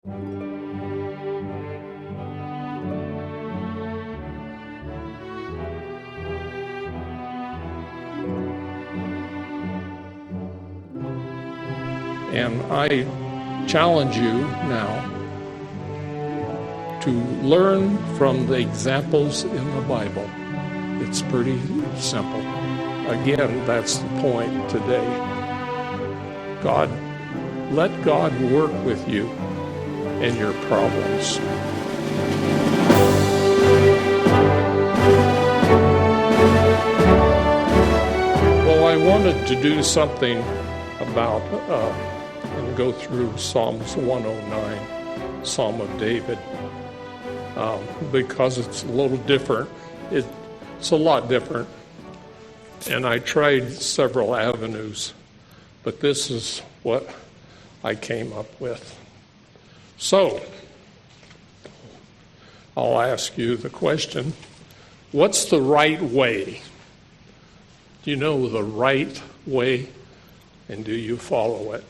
And I challenge you now to learn from the examples in the Bible. It's pretty simple. Again, that's the point today. Let God work with you in your problems. Well, I wanted to do something about and go through Psalms 109, Psalm of David, because it's a little different. It's a lot different. And I tried several avenues, but this is what I came up with. So, I'll ask you the question, what's the right way? Do you know the right way, and do you follow it?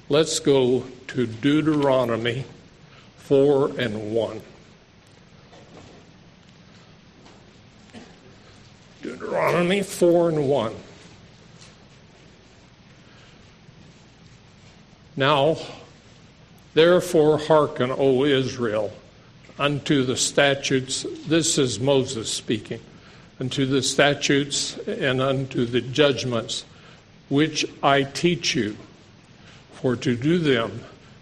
Let's go to Deuteronomy 4:1. Deuteronomy 4:1. Now, therefore hearken, O Israel, unto the statutes, this is Moses speaking, unto the statutes and unto the judgments which I teach you, for to do them,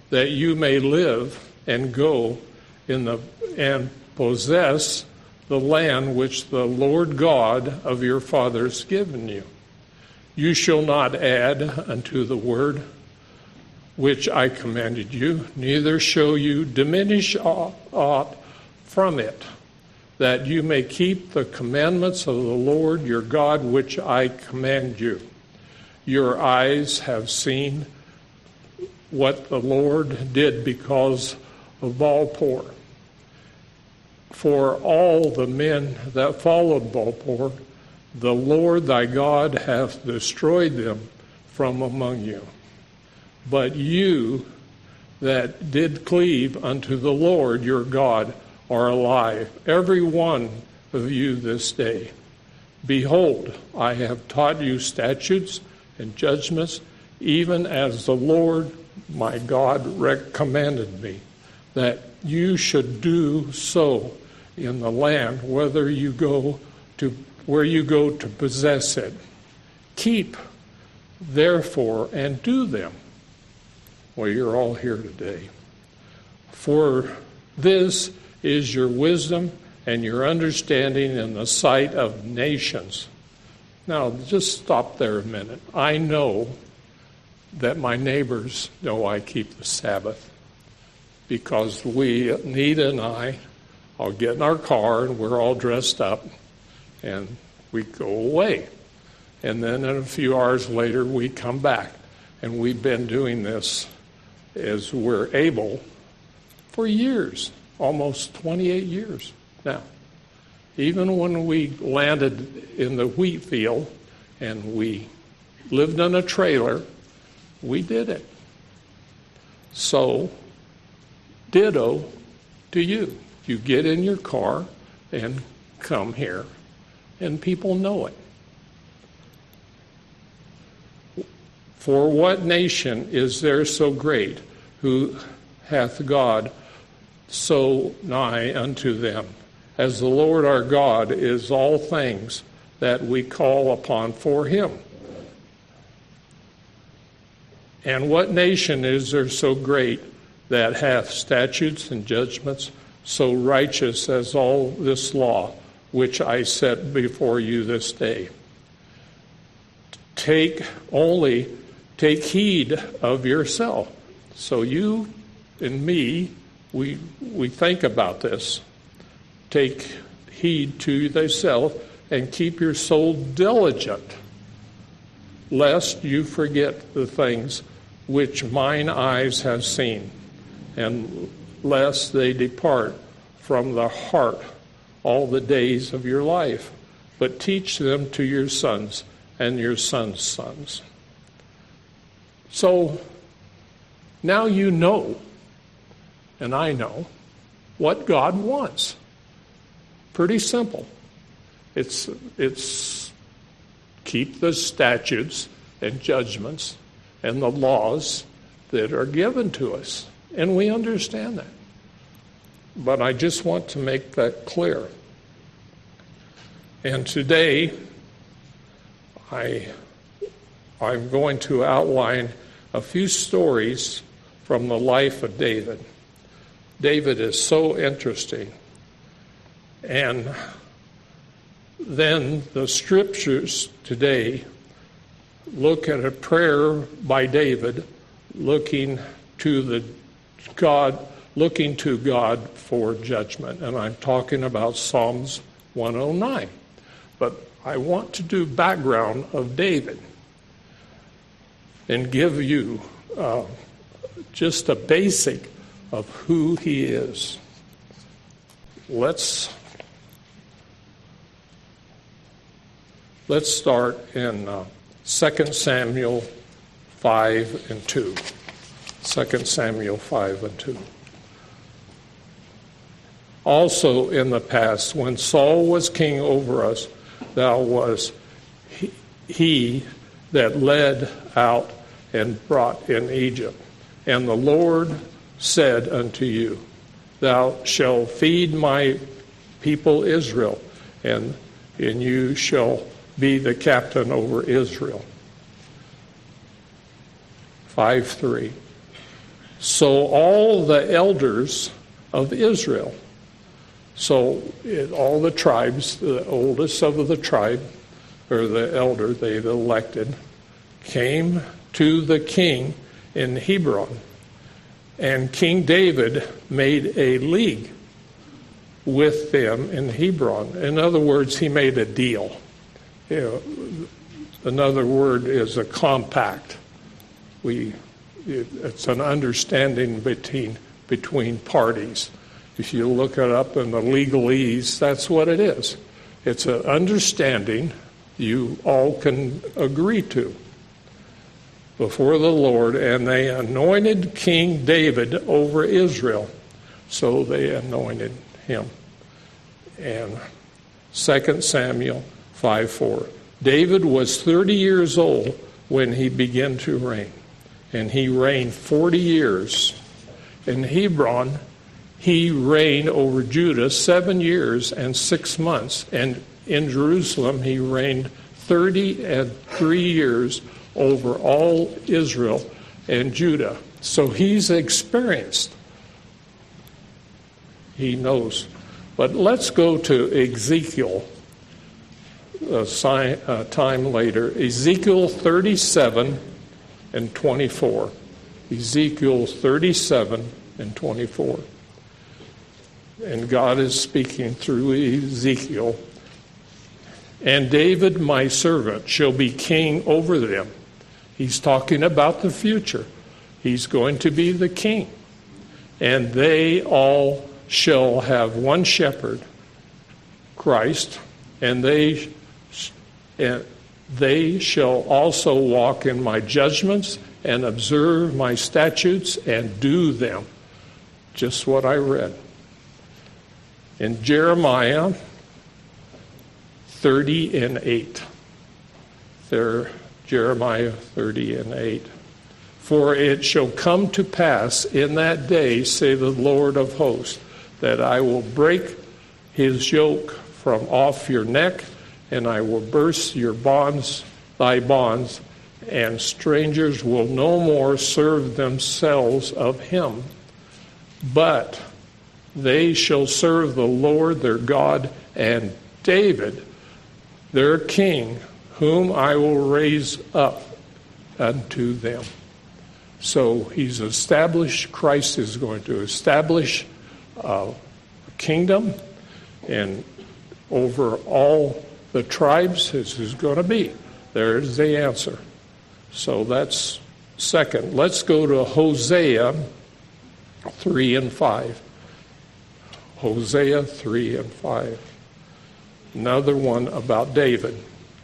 that you may live and go and possess the land which the Lord God of your fathers given you. You shall not add unto the word which I commanded you, neither shall you diminish aught from it, that you may keep the commandments of the Lord your God which I command you. Your eyes have seen what the Lord did because of Baalpor. For all the men that followed Baalpor, the Lord thy God hath destroyed them from among you. But you that did cleave unto the Lord your God are alive, every one of you this day. Behold, I have taught you statutes and judgments, even as the Lord my God commanded me, that you should do so in the land where you go to possess it. Keep, therefore, and do them. Well, you're all here today. For this is your wisdom and your understanding in the sight of nations. Now, just stop there a minute. I know that my neighbors know I keep the Sabbath because Nita and I'll get in our car and we're all dressed up and we go away. And then a few hours later we come back. And we've been doing this as we're able for years, almost 28 years now. Even when we landed in the wheat field and we lived in a trailer, we did it. So, ditto to you. You get in your car and come here, and people know it. For what nation is there so great, who hath God so nigh unto them, as the Lord our God is all things that we call upon for him? And what nation is there so great that hath statutes and judgments so righteous as all this law which I set before you this day? Take heed of yourself. So you and me, we think about this. Take heed to thyself and keep your soul diligent, lest you forget the things which mine eyes have seen, and lest they depart from the heart all the days of your life, but teach them to your sons and your sons' sons. So now you know and I know what God wants. Pretty simple. It's keep the statutes and judgments and the laws that are given to us. And we understand that. But I just want to make that clear. And today, I'm going to outline a few stories from the life of David. David is so interesting. And then the scriptures today look at a prayer by David looking to God for judgment. And I'm talking about Psalms 109. But I want to do background of David and give you just a basic of who he is. Let's start in 2 Samuel 5 and 2. 2 Samuel 5 and 2. Also in the past, when Saul was king over us, thou was he that led out and brought in Egypt. And the Lord said unto you, thou shalt feed my people Israel, and you shall be the captain over Israel. 5:3. So all the elders of Israel, all the tribes, the oldest of the tribe, or the elder they've elected, came to the king in Hebron. And King David made a league with them in Hebron. In other words, he made a deal. Another word is a compact. It's an understanding between parties. If you look it up in the legalese, that's what it is. It's an understanding you all can agree to before the Lord, and they anointed King David over Israel. So they anointed him. And 2 Samuel 5:4. David was 30 years old when he began to reign, and he reigned 40 years. In Hebron, he reigned over Judah 7 years and 6 months, and in Jerusalem he reigned 33 years over all Israel and Judah. So he's experienced. He knows. But let's go to Ezekiel a time later. Ezekiel 37 and 24. Ezekiel 37 and 24. And God is speaking through Ezekiel. And David, my servant, shall be king over them. He's talking about the future. He's going to be the king. And they all shall have one shepherd, Christ, and they shall also walk in my judgments and observe my statutes and do them. Just what I read. In Jeremiah 30 and 8. There, Jeremiah 30 and 8. For it shall come to pass in that day, say the Lord of hosts, that I will break his yoke from off your neck, and I will burst your bonds, thy bonds, and strangers will no more serve themselves of him, but they shall serve the Lord their God and David, their king, whom I will raise up unto them. So he's established, Christ is going to establish a kingdom, and over all the tribes, this is going to be. There's the answer. So that's second. Let's go to Hosea 3 and 5. Hosea 3 and 5. Another one about David.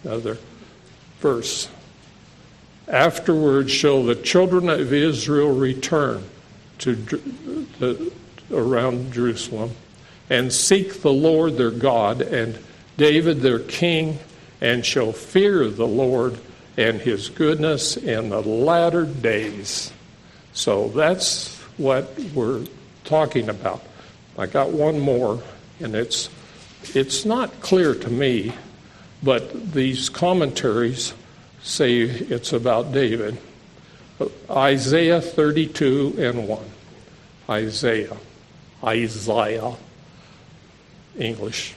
Another verse. Afterward shall the children of Israel return, around Jerusalem, and seek the Lord their God and David their king, and shall fear the Lord and his goodness in the latter days. So that's what we're talking about. I got one more, and it's not clear to me, but these commentaries say it's about David. Isaiah 32:1. Isaiah, English.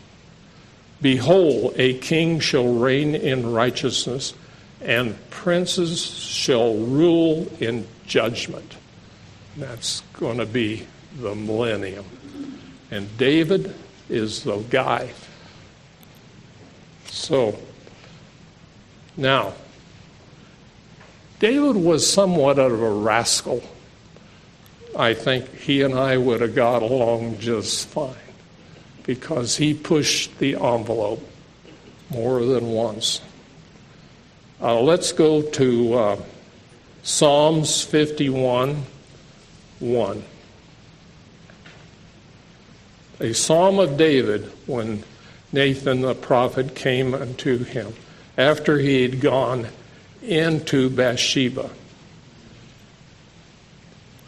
Behold, a king shall reign in righteousness, and princes shall rule in judgment. That's going to be the millennium. And David is the guy. So, now, David was somewhat of a rascal. I think he and I would have got along just fine, because he pushed the envelope more than once. Let's go to Psalms 51:1. A psalm of David when Nathan the prophet came unto him after he had gone into Bathsheba.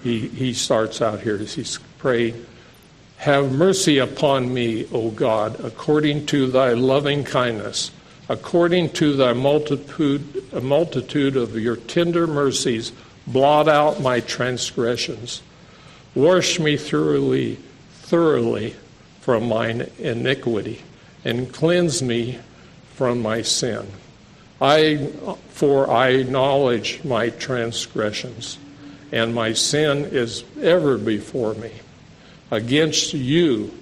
He starts out here as he's praying, have mercy upon me, O God, according to thy loving kindness, according to thy multitude of your tender mercies, blot out my transgressions. Wash me thoroughly from mine iniquity, and cleanse me from my sin. For I acknowledge my transgressions, and my sin is ever before me. Against you,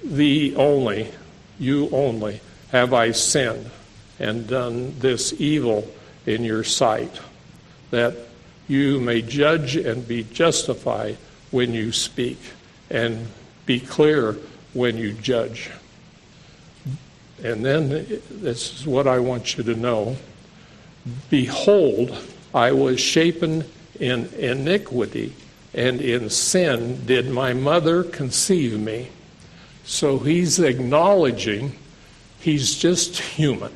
you only, have I sinned and done this evil in your sight, that you may judge and be justified when you speak, and be clear when you judge. And then this is what I want you to know. Behold, I was shapen in iniquity, and in sin did my mother conceive me. So he's acknowledging he's just human,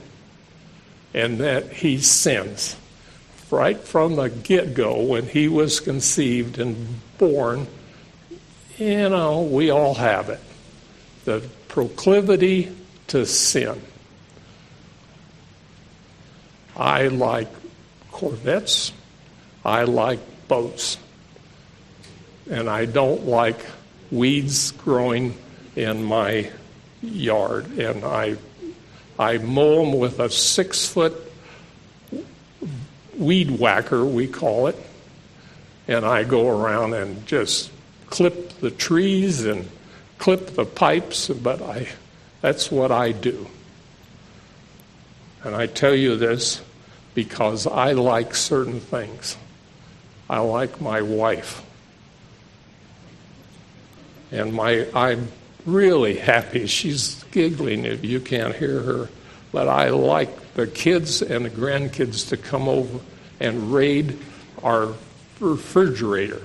and that he sins. Right from the get-go, when he was conceived and born, we all have it. The proclivity to sin. I like Corvettes. I like boats. And I don't like weeds growing in my yard. And I mow them with a 6-foot weed whacker, we call it. And I go around and just clip the trees and clip the pipes, but that's what I do. And I tell you this because I like certain things. I like my wife. And I'm really happy. She's giggling if you can't hear her. But I like the kids and the grandkids to come over and raid our refrigerator.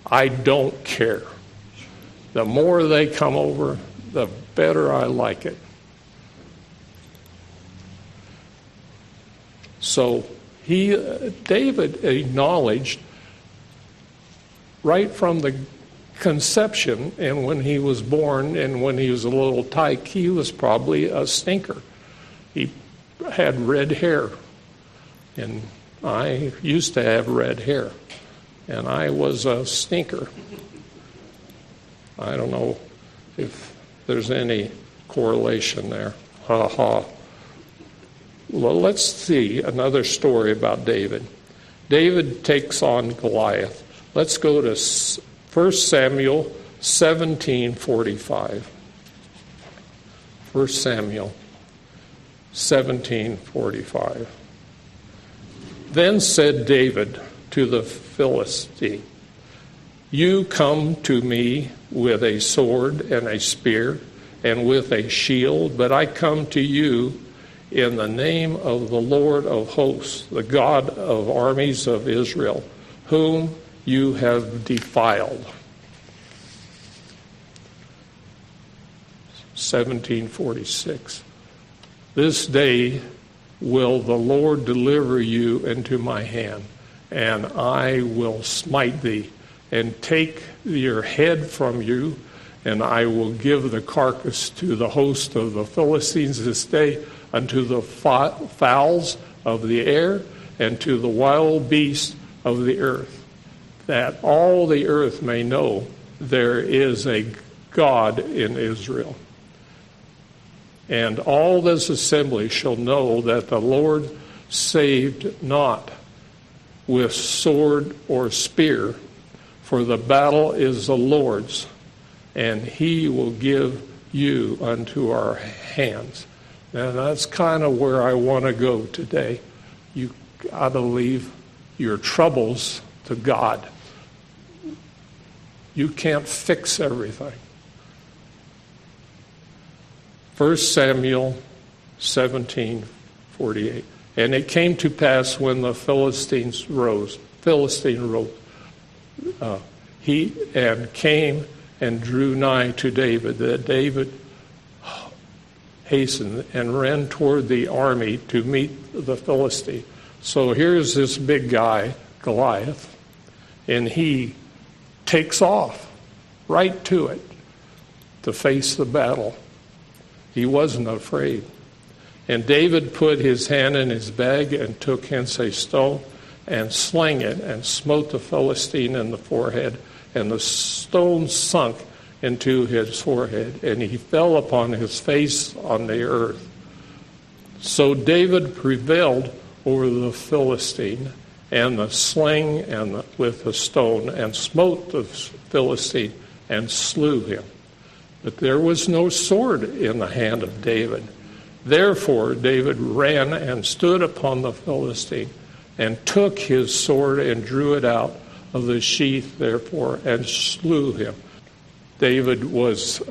I don't care. The more they come over, the better I like it. So David acknowledged right from the conception, and when he was born and when he was a little tyke, he was probably a stinker. He had red hair, and I used to have red hair, and I was a stinker. I don't know if there's any correlation there. Ha ha. Well, let's see another story about David. David takes on Goliath. Let's go to 1 Samuel 17:45. 1 Samuel 17:45. Then said David to the Philistine, you come to me with a sword and a spear and with a shield, but I come to you in the name of the Lord of hosts, the God of armies of Israel, whom you have defiled. 1746. This day will the Lord deliver you into my hand, and I will smite thee, and take your head from you, and I will give the carcass to the host of the Philistines this day, unto the fowls of the air, and to the wild beasts of the earth, that all the earth may know there is a God in Israel. And all this assembly shall know that the Lord saved not with sword or spear, for the battle is the Lord's, and he will give you unto our hands. And that's kind of where I want to go today. You got to leave your troubles to God. You can't fix everything. 1 Samuel 17:48. And it came to pass when the Philistine rose, he and came and drew nigh to David, that David hastened and ran toward the army to meet the Philistine. So here's this big guy, Goliath, and he takes off right to it to face the battle. He wasn't afraid. And David put his hand in his bag and took hence a stone and slang it and smote the Philistine in the forehead, and the stone sunk into his forehead, and he fell upon his face on the earth. So David prevailed over the Philistine and the sling and with the stone, and smote the Philistine and slew him. But there was no sword in the hand of David. Therefore David ran and stood upon the Philistine, and took his sword and drew it out of the sheath, therefore, and slew him. David was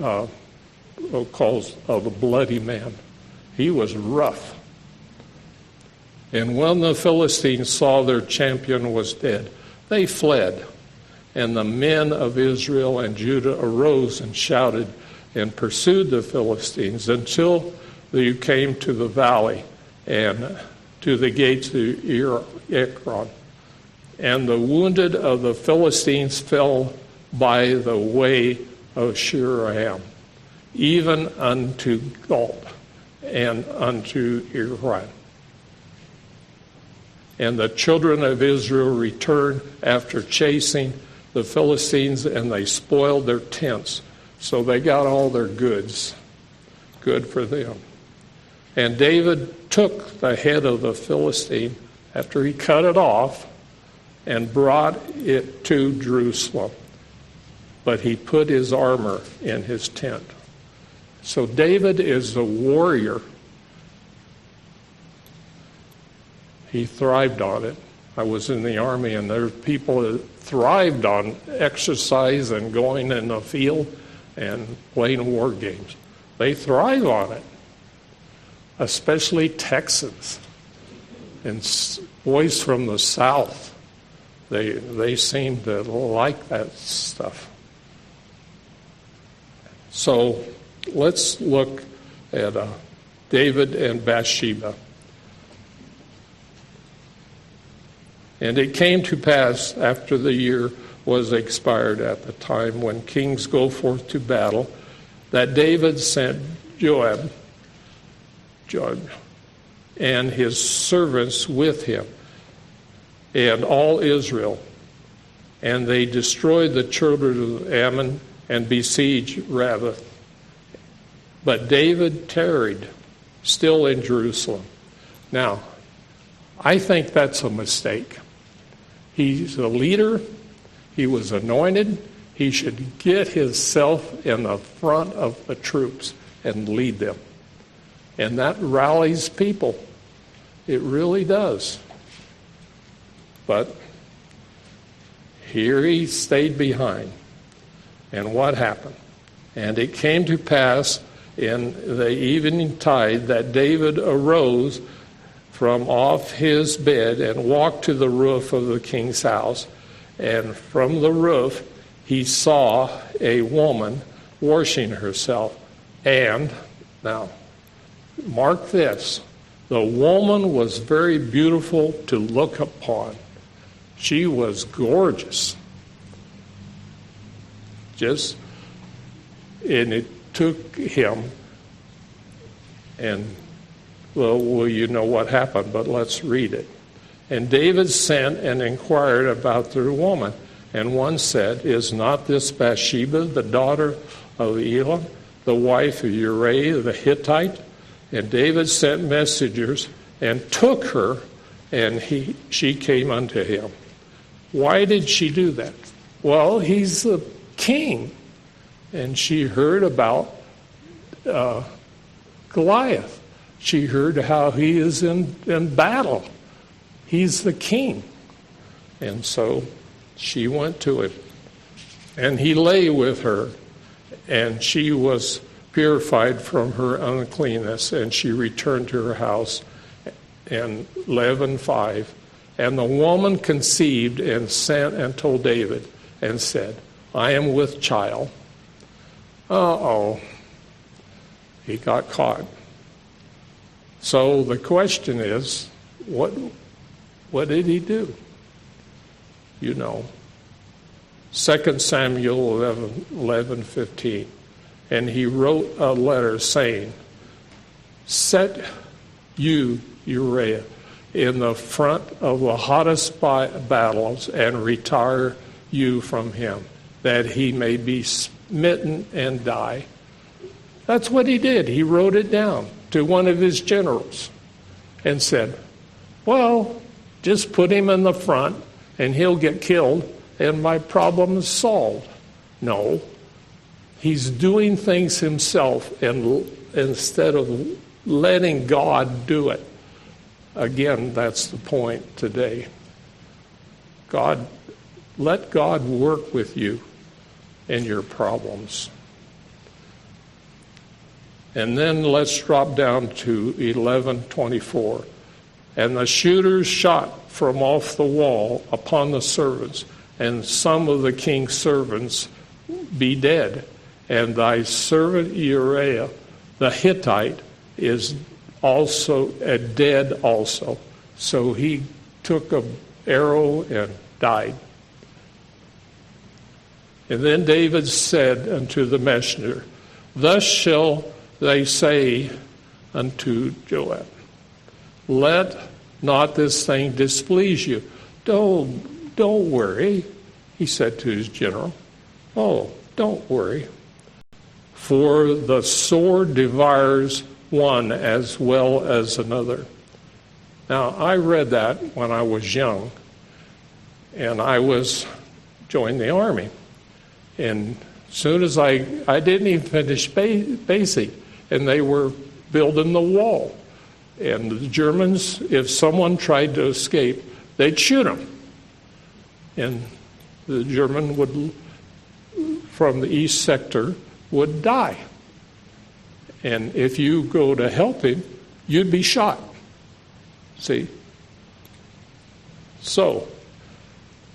called the bloody man. He was rough. And when the Philistines saw their champion was dead, they fled. And the men of Israel and Judah arose and shouted and pursued the Philistines until they came to the valley and to the gates of Ekron. And the wounded of the Philistines fell by the way of Shiraim, even unto Galt and unto Ekron. And the children of Israel returned after chasing the Philistines, and they spoiled their tents. So they got all their goods. Good for them. And David took the head of the Philistine after he cut it off and brought it to Jerusalem. But he put his armor in his tent. So David is a warrior. He thrived on it. I was in the army, and there were people that thrived on exercise and going in the field and playing war games. They thrive on it, especially Texans and boys from the South. They seem to like that stuff. So let's look at David and Bathsheba. And it came to pass after the year was expired, at the time when kings go forth to battle, that David sent Joab and his servants with him and all Israel. And they destroyed the children of Ammon and besieged Rabbah. But David tarried still in Jerusalem. Now, I think that's a mistake. He's a leader. He was anointed. He should get himself in the front of the troops and lead them. And that rallies people. It really does. But here he stayed behind. And what happened? And it came to pass in the evening tide that David arose from off his bed and walked to the roof of the king's house and from the roof he saw a woman washing herself. And, now, mark this, the woman was very beautiful to look upon. She was gorgeous. And it took him, and, well, you know what happened, but let's read it. And David sent and inquired about the woman. And one said, is not this Bathsheba, the daughter of Elam, the wife of Uriah the Hittite? And David sent messengers and took her, and she came unto him. Why did she do that? Well, he's the king. And she heard about Goliath. She heard how he is in battle. He's the king. And so she went to him. And he lay with her. And she was purified from her uncleanness. And she returned to her house. And 11:5. And the woman conceived and sent and told David and said, I am with child. Uh-oh. He got caught. So the question is, what did he do? You know. 2 Samuel 11:15. And he wrote a letter saying, set you, Uriah, in the front of the hottest battles and retire you from him, that he may be smitten and die. That's what he did. He wrote it down to one of his generals and said, well, just put him in the front and he'll get killed and my problem is solved. No, he's doing things himself and instead of letting God do it. Again, that's the point today. Let God work with you in your problems. And then let's drop down to 11:24. And the shooters shot from off the wall upon the servants, and some of the king's servants be dead. And thy servant Uriah the Hittite is also dead also. So he took an arrow and died. And then David said unto the messenger, thus shall they say unto Joab, let not this thing displease you. Don't worry, he said to his general. Oh, don't worry. For the sword devours one as well as another. Now, I read that when I was young, and I joined the army. And as soon as I didn't even finish basic, and they were building the wall. And the Germans, if someone tried to escape, they'd shoot him. And the German from the east sector would die. And if you go to help him, you'd be shot. See? So,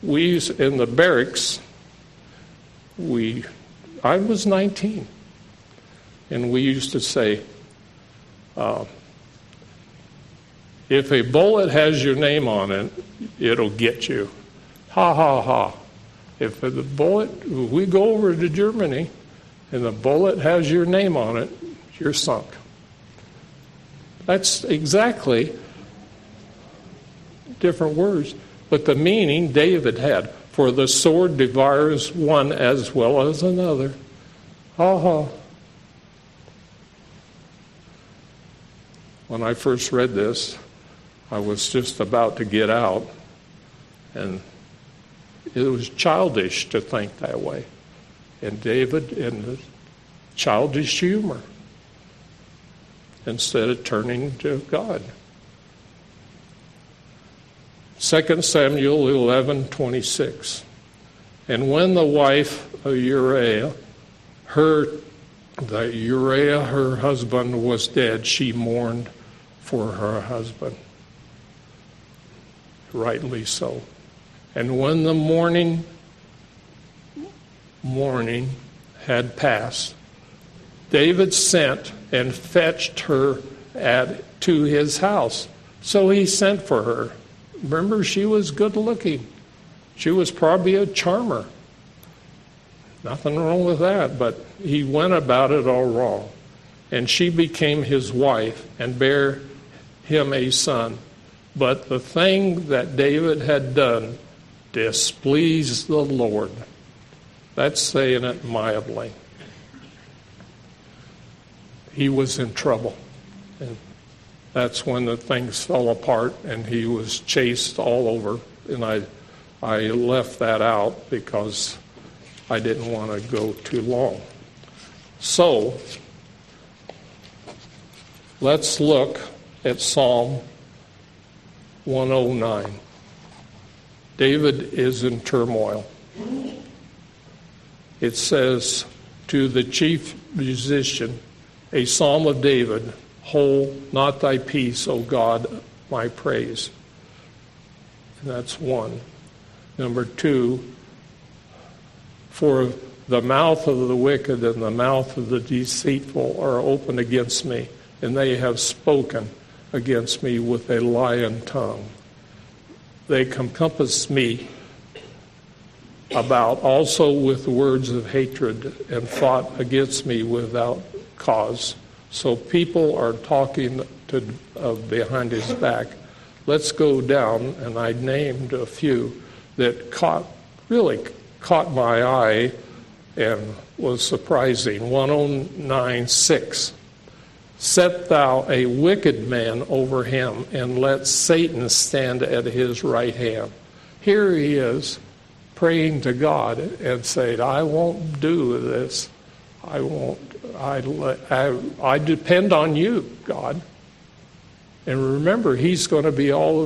we in the barracks, I was 19. And we used to say, if a bullet has your name on it, it'll get you. Ha, ha, ha. If we go over to Germany and the bullet has your name on it, you're sunk. That's exactly different words, but the meaning David had. For the sword devours one as well as another. Ha, ha. When I first read this, I was just about to get out, and it was childish to think that way. And David, in the childish humor, instead of turning to God. 2 Samuel 11:26. And when the wife of Uriah heard that Uriah, her husband, was dead, she mourned for her husband. Rightly so. And when the morning had passed, David sent and fetched her to his house. So he sent for her. Remember, she was good looking. She was probably a charmer. Nothing wrong with that, but he went about it all wrong. And she became his wife and bare him a son. But the thing that David had done displeased the Lord. That's saying it mildly. He was in trouble. And that's when the things fell apart and he was chased all over. And I left that out because I didn't want to go too long. So, let's look at Psalm 109. David is in turmoil. It says, to the chief musician, a psalm of David, hold not thy peace, O God, my praise. And that's one. Number two, for the mouth of the wicked and the mouth of the deceitful are open against me, and they have spoken against me with a lying tongue. They compass me about also with words of hatred and fought against me without cause. So people are talking behind his back. Let's go down, and I named a few that really caught my eye and was surprising. 109:6. Set thou a wicked man over him, and let Satan stand at his right hand. Here he is praying to God and saying, I won't do this. I won't. I depend on you, God. And remember, he's going to be all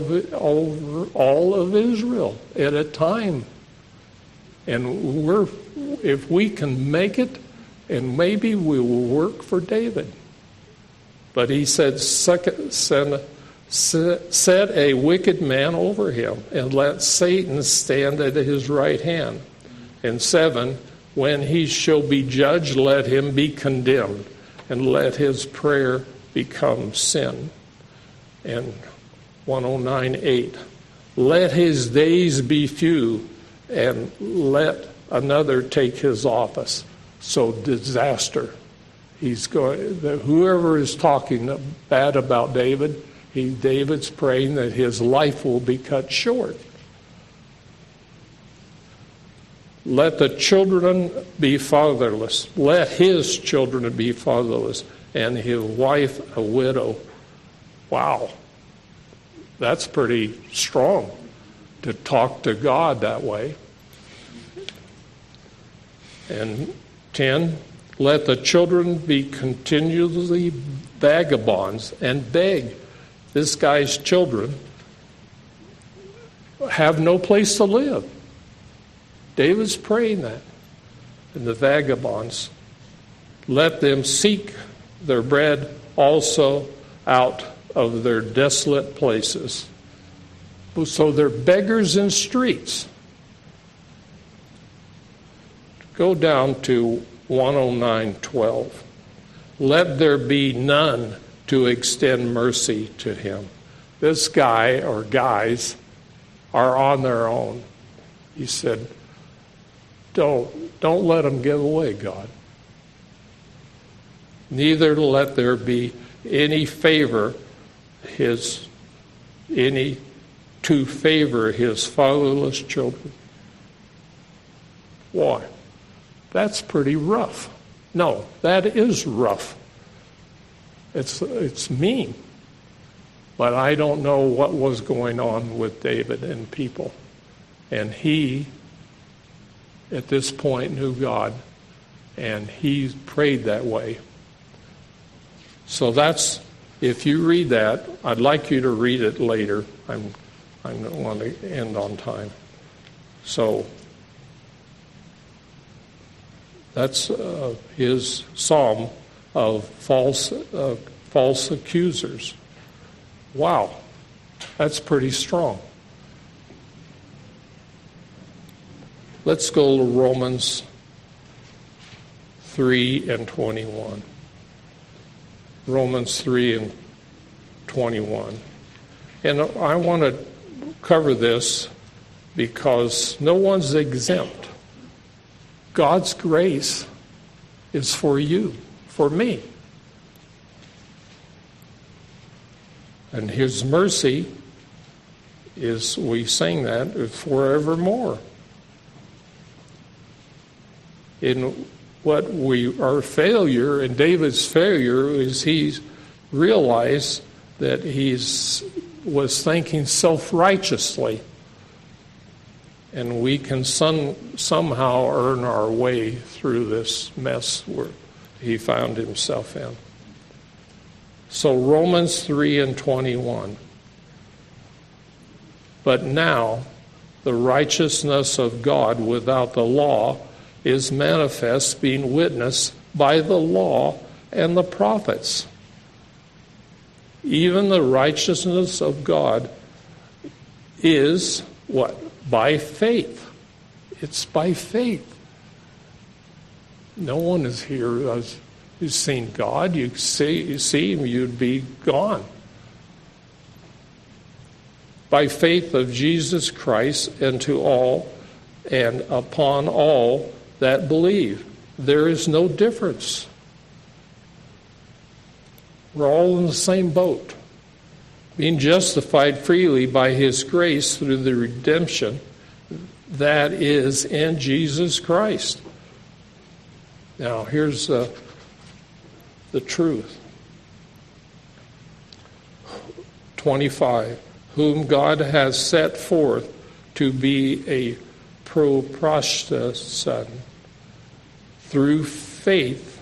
of Israel at a time. And if we can make it, and maybe we will work for David. But he said, set a wicked man over him, and let Satan stand at his right hand. And 7, when he shall be judged, let him be condemned, and let his prayer become sin. And 109:8, let his days be few, and let another take his office. So disaster. Whoever is talking bad about David, David's praying that his life will be cut short. Let the children be fatherless. Let his children be fatherless, and his wife a widow. Wow. That's pretty strong to talk to God that way. And 10, let the children be continually vagabonds and beg. This guy's children have no place to live. David's praying that. And the vagabonds, let them seek their bread also out of their desolate places. So they're beggars in streets. Go down to 109:12. Let there be none to extend mercy to him. This guy or guys are on their own. He said, don't let them get away, God. Neither let there be any to favor his fatherless children. Why? That's pretty rough. No, that is rough. It's mean. But I don't know what was going on with David and people. And he, at this point, knew God, and he prayed that way. So that's, if you read that, I'd like you to read it later. I don't want to end on time. So that's his psalm of false accusers. Wow, that's pretty strong. Let's go to Romans 3 and 21. Romans 3 and 21. And I want to cover this because no one's exempt. God's grace is for you, for me. And his mercy is, we sing that, forevermore. In our failure, and David's failure, is he realized that he was thinking self-righteously. And we can somehow earn our way through this mess where he found himself in. So Romans 3 and 21. But now the righteousness of God without the law is manifest, being witnessed by the law and the prophets. Even the righteousness of God is what? By faith. It's by faith. No one is here who's seen God. You see him, you'd be gone. By faith of Jesus Christ, and to all and upon all that believe. There is no difference. We're all in the same boat. Being justified freely by his grace through the redemption that is in Jesus Christ. Now, here's the truth. 25. Whom God has set forth to be a propitiation through faith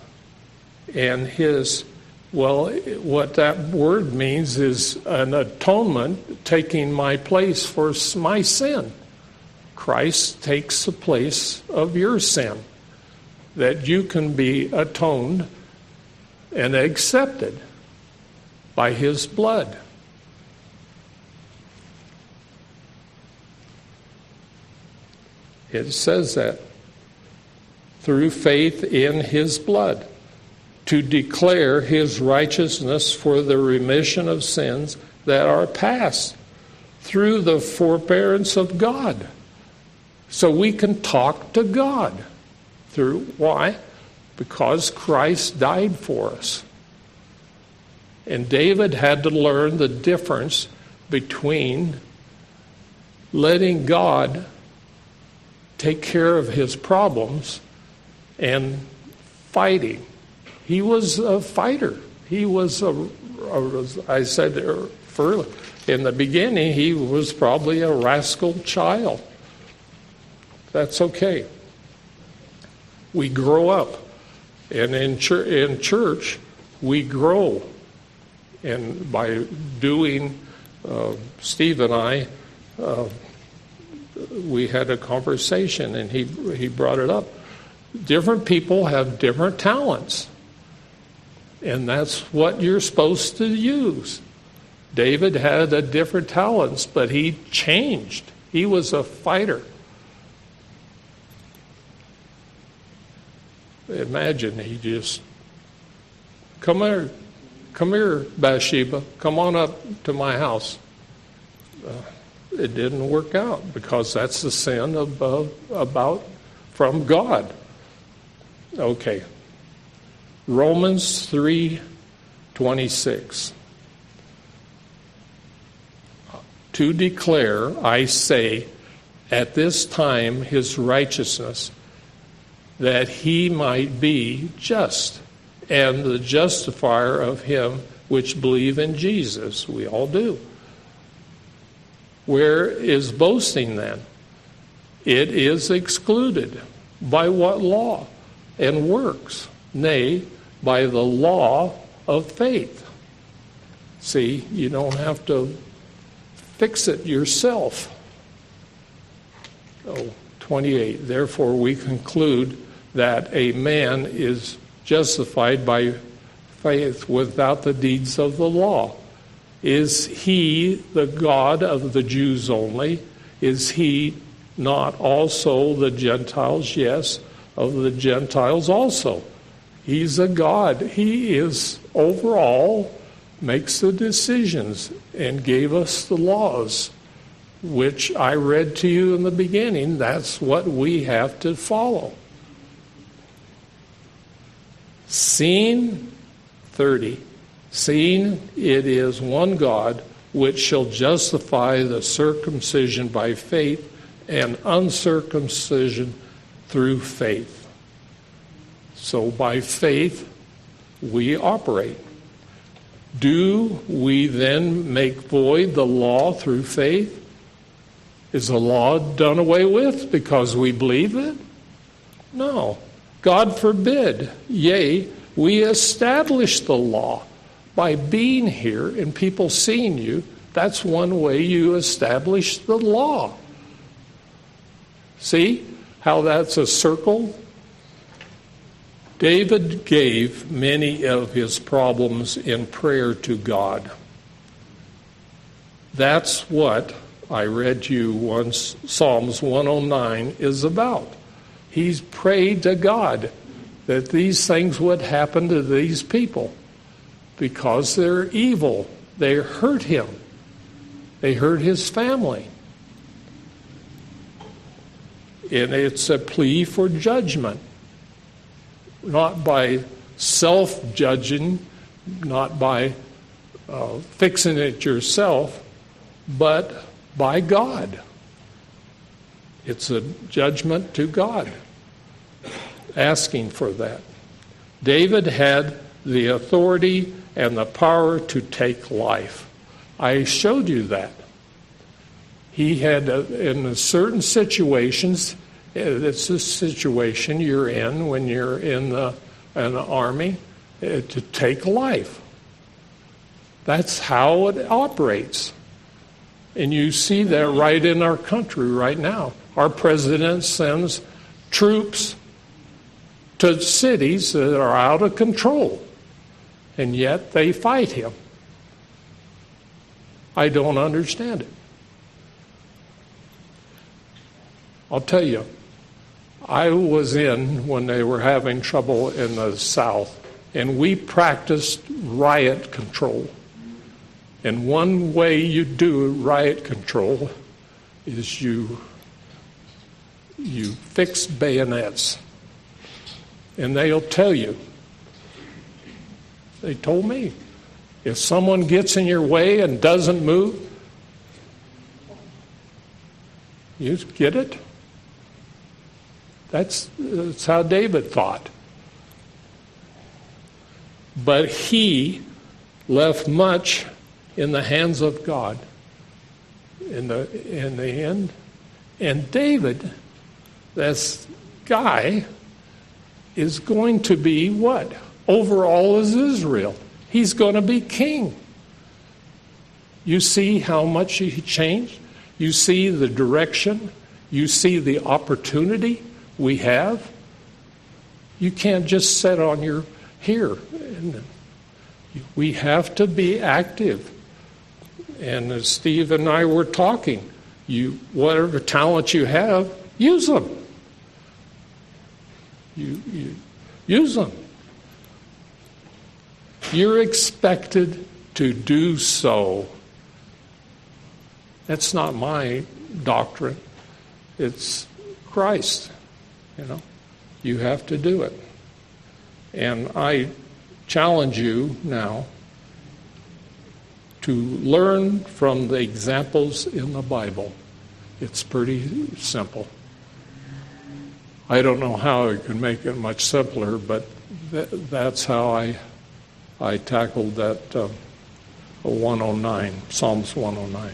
and his. Well, what that word means is an atonement, taking my place for my sin. Christ takes the place of your sin, that you can be atoned and accepted by his blood. It says that through faith in his blood, to declare his righteousness for the remission of sins that are past through the forbearance of God. So we can talk to God through, why? Because Christ died for us. And David had to learn the difference between letting God take care of his problems and fighting. He was a fighter. He was I said in the beginning, he was probably a rascal child. That's okay. We grow up. And in church, we grow. And by doing, Steve and I, we had a conversation, and he brought it up. Different people have different talents. And that's what you're supposed to use. David had a different talents, but he changed. He was a fighter. Imagine he just, come here, Bathsheba, come on up to my house. It didn't work out because that's the sin from God. Okay. Romans 3:26. To declare, I say, at this time his righteousness, that he might be just, and the justifier of him which believe in Jesus. We all do. Where is boasting then? It is excluded. By what law and works? Nay, by the law of faith. See, you don't have to fix it yourself. 28. Therefore we conclude that a man is justified by faith without the deeds of the law. Is he the God of the Jews only? Is he not also the Gentiles? Yes, of the Gentiles also. He's a God. He is overall, makes the decisions and gave us the laws, which I read to you in the beginning. That's what we have to follow. Seeing, 30, seeing it is one God, which shall justify the circumcision by faith and uncircumcision through faith. So by faith we operate. Do we then make void the law through faith? Is the law done away with because we believe it? No. God forbid. Yea, we establish the law by being here and people seeing you. That's one way you establish the law. See how that's a circle? David gave many of his problems in prayer to God. That's what I read to you once, Psalms 109 is about. He's prayed to God that these things would happen to these people because they're evil. They hurt him. They hurt his family. And it's a plea for judgment, not by self-judging, not by fixing it yourself, but by God. It's a judgment to God, asking for that. David had the authority and the power to take life. I showed you that. He had, in certain situations, it's a situation you're in when you're in an army, to take life. That's how it operates. And you see that right in our country right now. Our president sends troops to cities that are out of control, and yet they fight him. I don't understand it. I'll tell you, I was in when they were having trouble in the South, and we practiced riot control. And one way you do riot control is you fix bayonets. And they'll tell you, they told me, if someone gets in your way and doesn't move, you get it? That's how David thought. But he left much in the hands of God in the end. And David, this guy, is going to be what? Over all is Israel. He's going to be king. You see how much he changed? You see the direction? You see the opportunity we have? You can't just sit on your here. We have to be active. And as Steve and I were talking, whatever talent you have, use them. You use them. You're expected to do so. That's not my doctrine. It's Christ. You have to do it. And I challenge you now to learn from the examples in the Bible. It's pretty simple. I don't know how I can make it much simpler, but that's how I tackled that 109, Psalms 109.